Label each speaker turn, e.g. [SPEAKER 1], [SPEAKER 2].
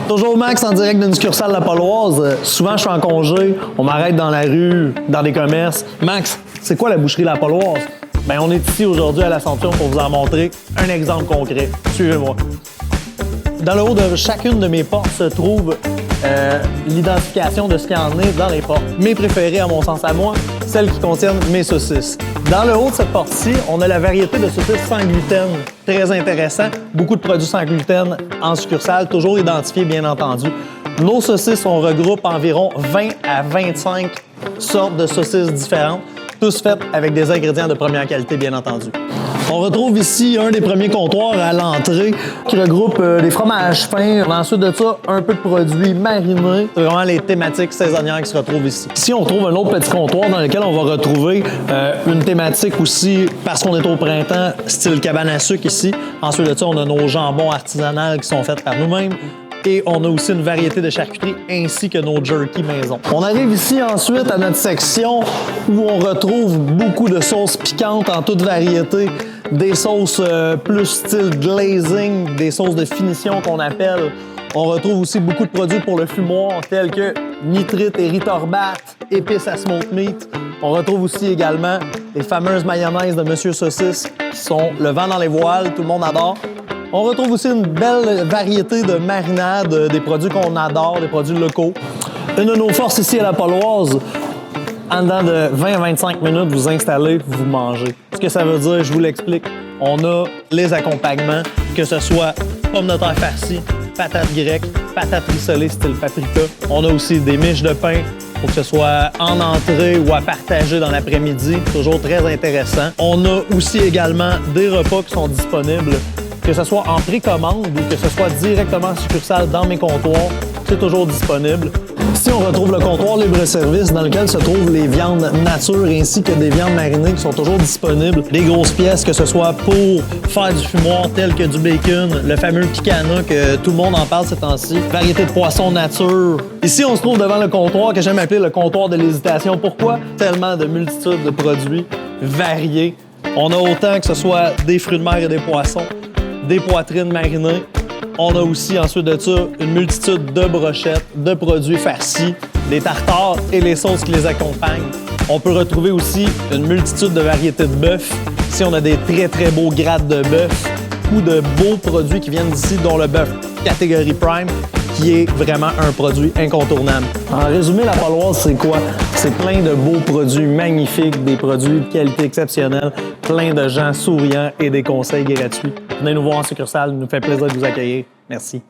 [SPEAKER 1] Toujours Max en direct d'une succursale La Paloise. Souvent, je suis en congé, on m'arrête dans la rue, dans des commerces. Max, c'est quoi la boucherie La Paloise? Bien, on est ici aujourd'hui à l'Assomption pour vous en montrer un exemple concret. Suivez-moi. Dans le haut de chacune de mes portes se trouve l'identification de ce qu'il y en est dans les portes. Mes préférées, à mon sens à moi, celles qui contiennent mes saucisses. Dans le haut de cette porte-ci, on a la variété de saucisses sans gluten. Très intéressant. Beaucoup de produits sans gluten en succursale, toujours identifiés, bien entendu. Nos saucisses, on regroupe environ 20 à 25 sortes de saucisses différentes, tous faites avec des ingrédients de première qualité, bien entendu. On retrouve ici un des premiers comptoirs à l'entrée qui regroupe des fromages fins. Ensuite de ça, un peu de produits marinés. C'est vraiment les thématiques saisonnières qui se retrouvent ici. Ici, on trouve un autre petit comptoir dans lequel on va retrouver une thématique aussi, parce qu'on est au printemps, style cabane à sucre ici. Ensuite de ça, on a nos jambons artisanaux qui sont faits par nous-mêmes. Et on a aussi une variété de charcuterie ainsi que nos jerky maison. On arrive ici ensuite à notre section où on retrouve beaucoup de sauces piquantes en toute variété. Des sauces plus style glazing, des sauces de finition qu'on appelle. On retrouve aussi beaucoup de produits pour le fumoir tels que nitrite et ritorbat, épices à smoked meat. On retrouve aussi également les fameuses mayonnaises de Monsieur Saucisse qui sont le vent dans les voiles, tout le monde adore. On retrouve aussi une belle variété de marinades, des produits qu'on adore, des produits locaux. Une de nos forces ici à La Paloise, en dedans de 20 à 25 minutes, vous installez, vous mangez. Ce que ça veut dire, je vous l'explique. On a les accompagnements, que ce soit pommes de terre farcies, patates grecques, patates rissolées style paprika. On a aussi des miches de pain pour que ce soit en entrée ou à partager dans l'après-midi. Toujours très intéressant. On a aussi également des repas qui sont disponibles, que ce soit en précommande ou que ce soit directement en succursale dans mes comptoirs, c'est toujours disponible. Ici, on retrouve le comptoir libre-service dans lequel se trouvent les viandes nature ainsi que des viandes marinées qui sont toujours disponibles. Des grosses pièces, que ce soit pour faire du fumoir tel que du bacon, le fameux picana que tout le monde en parle ces temps-ci, variété de poissons nature. Ici, on se trouve devant le comptoir que j'aime appeler le comptoir de l'hésitation. Pourquoi? Tellement de multitudes de produits variés. On a autant que ce soit des fruits de mer et des poissons, des poitrines marinées. On a aussi ensuite de ça une multitude de brochettes, de produits farcis, des tartares et les sauces qui les accompagnent. On peut retrouver aussi une multitude de variétés de bœuf. Ici, on a des très très beaux grades de bœuf ou de beaux produits qui viennent d'ici, dont le bœuf catégorie Prime, qui est vraiment un produit incontournable. En résumé, La Paloise, c'est quoi? C'est plein de beaux produits magnifiques, des produits de qualité exceptionnelle, plein de gens souriants et des conseils gratuits. Venez nous voir en succursale, nous fait plaisir de vous accueillir. Merci.